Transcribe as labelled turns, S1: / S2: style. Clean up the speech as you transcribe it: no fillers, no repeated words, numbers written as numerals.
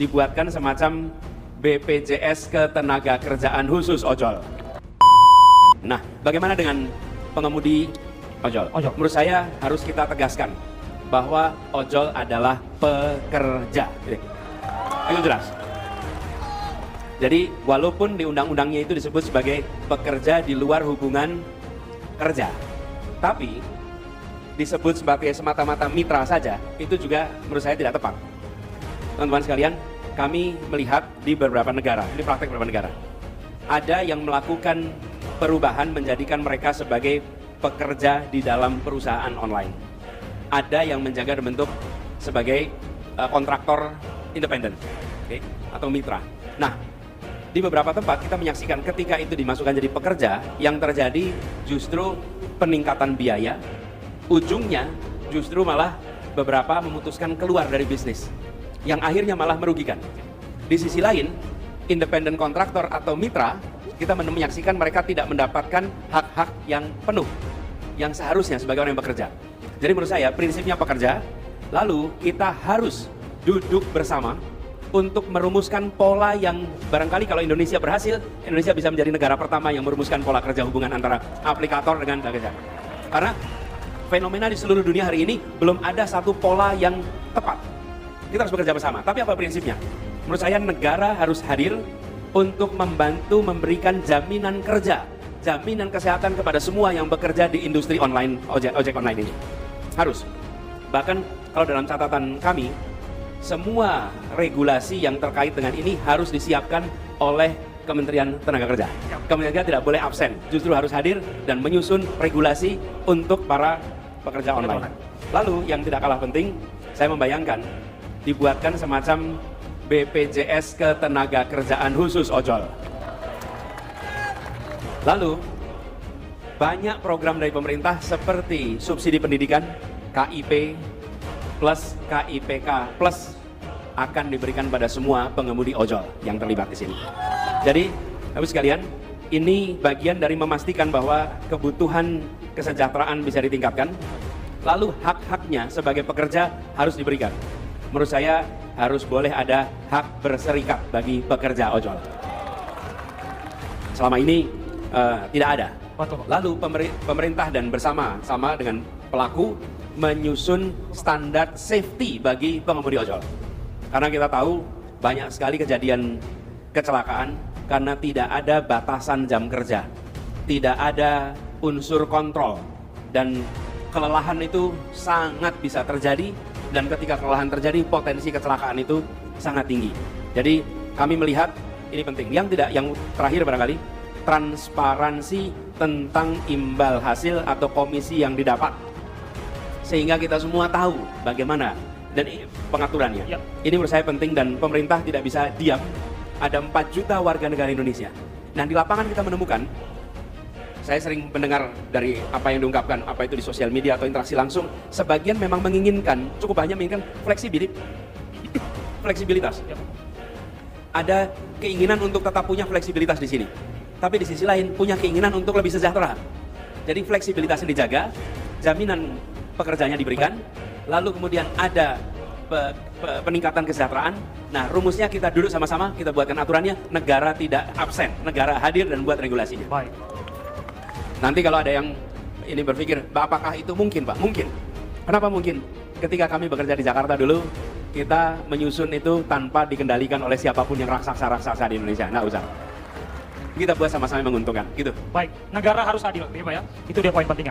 S1: dibuatkan semacam BPJS Ketenagakerjaan Khusus ojol. Nah, bagaimana dengan pengemudi ojol? Menurut saya harus kita tegaskan bahwa ojol adalah pekerja. Itu jelas. Jadi walaupun di undang-undangnya itu disebut sebagai pekerja di luar hubungan kerja, tapi disebut sebagai semata-mata mitra saja, itu juga menurut saya tidak tepat. Teman-teman sekalian, kami melihat di beberapa negara, ini praktek beberapa negara, ada yang melakukan perubahan menjadikan mereka sebagai pekerja di dalam perusahaan online. Ada yang menjaga bentuk sebagai kontraktor independen, atau mitra. Nah, di beberapa tempat kita menyaksikan ketika itu dimasukkan jadi pekerja, yang terjadi justru peningkatan biaya, ujungnya justru malah beberapa memutuskan keluar dari bisnis, yang akhirnya malah merugikan. Di sisi lain, independen kontraktor atau mitra, kita menyaksikan mereka tidak mendapatkan hak-hak yang penuh, yang seharusnya sebagai orang yang bekerja. Jadi menurut saya, prinsipnya pekerja, lalu kita harus duduk bersama untuk merumuskan pola yang barangkali kalau Indonesia berhasil, Indonesia bisa menjadi negara pertama yang merumuskan pola kerja hubungan antara aplikator dengan pekerja. Karena fenomena di seluruh dunia hari ini belum ada satu pola yang tepat. Kita harus bekerja bersama. Tapi apa prinsipnya? Menurut saya negara harus hadir untuk membantu memberikan jaminan kerja, jaminan kesehatan kepada semua yang bekerja di industri online, ojek online ini. Harus. Bahkan kalau dalam catatan kami, semua regulasi yang terkait dengan ini harus disiapkan oleh Kementerian Tenaga Kerja. Kementerian Kerja tidak boleh absen, justru harus hadir dan menyusun regulasi untuk para pekerja online. Lalu yang tidak kalah penting, saya membayangkan dibuatkan semacam BPJS Ketenagakerjaan Khusus ojol. Lalu banyak program dari pemerintah seperti subsidi pendidikan, KIP plus KIPK plus akan diberikan pada semua pengemudi ojol yang terlibat di sini. Jadi, Bapak sekalian, ini bagian dari memastikan bahwa kebutuhan kesejahteraan bisa ditingkatkan, lalu hak-haknya sebagai pekerja harus diberikan. Menurut saya harus boleh ada hak berserikat bagi pekerja ojol. Selama ini tidak ada. Lalu pemerintah dan bersama dengan pelaku menyusun standar safety bagi pengemudi ojol. Karena kita tahu banyak sekali kejadian kecelakaan karena tidak ada batasan jam kerja, tidak ada unsur kontrol, dan kelelahan itu sangat bisa terjadi, dan ketika kelelahan terjadi potensi kecelakaan itu sangat tinggi. Jadi kami melihat ini penting. Yang terakhir barangkali, transparansi tentang imbal hasil atau komisi yang didapat, sehingga kita semua tahu bagaimana dan pengaturannya. Ini menurut saya penting dan pemerintah tidak bisa diam. Ada 4 juta warga negara Indonesia. Nah, di lapangan kita menemukan, saya sering mendengar dari apa yang diungkapkan, apa itu di sosial media atau interaksi langsung, sebagian memang menginginkan, cukup banyak menginginkan fleksibilitas. Ada keinginan untuk tetap punya fleksibilitas di sini. Tapi di sisi lain punya keinginan untuk lebih sejahtera. Jadi fleksibilitasnya dijaga, jaminan pekerjaannya diberikan, lalu kemudian ada peningkatan kesejahteraan. Nah, rumusnya kita duduk sama-sama, kita buatkan aturannya, negara tidak absen, negara hadir dan buat regulasinya.
S2: Baik.
S1: Nanti kalau ada yang ini berpikir, apakah itu mungkin, Pak? Mungkin. Kenapa mungkin? Ketika kami bekerja di Jakarta dulu, kita menyusun itu tanpa dikendalikan oleh siapapun yang raksasa-raksasa di Indonesia. Nggak usah. Kita buat sama-sama menguntungkan, gitu.
S2: Baik, negara harus adil, ya Pak ya. Itu dia poin pentingnya.